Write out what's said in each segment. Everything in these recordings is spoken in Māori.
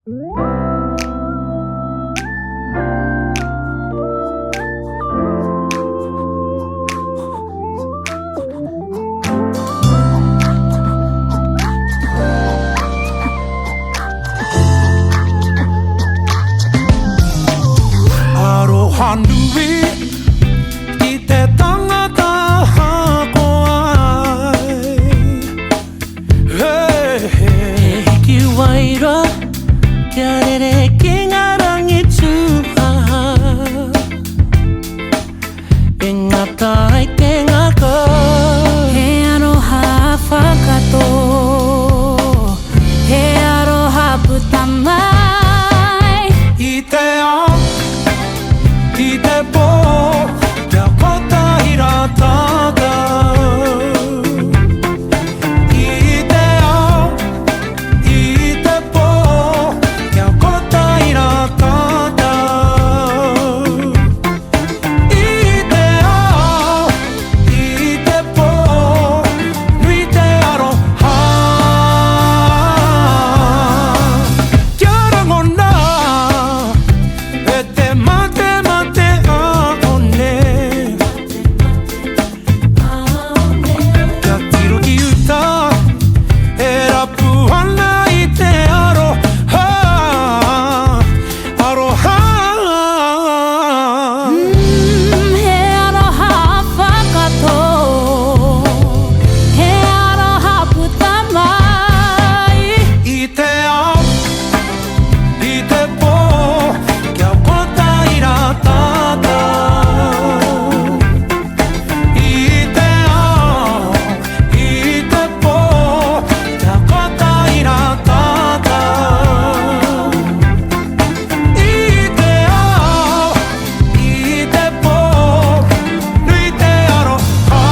Aroha nui I te tangata hako ai He hiki waira Kia rere ki ngā rangi tūhaha E ngata ai te ngaka He aroha whakato He aroha puta mai I te ao I te pō Kia kota I rā tātou I te ao I te pō Kia kota I rā tātou I te ao I te pō Nui te aroha Kia rangona E te mate Kia tiro ki uta E rapu ana I te aroha Aroha He aroha whakato He aroha puta mai I te ao I te pō Kia kota I rā tātou I te ao I te pō Kia kota I rā tātou I te ao I te pō Nui te aroha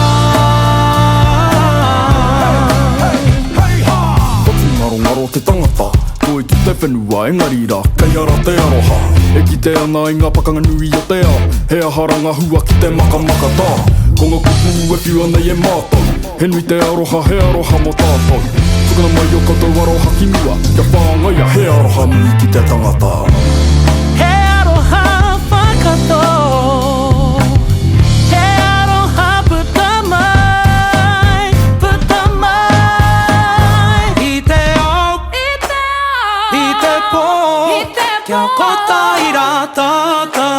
Hoki ngaro te tangata Toi ki te whenua engari rā Kei ara te aroha E ki te ana I ngā pakanga nui o te ao He aharanga hua ki te makamaka tā Ko ngā kupu e whiu ana I e mātou He nui te aroha he aroha mo tātou Tukana mai o katou aroha ki mua Kia whāngaia he aroha nui ki te tangata He aroha whakato He aroha puta mai Puta mai I te ao I te pō I te Kia pō. kota I rā tātou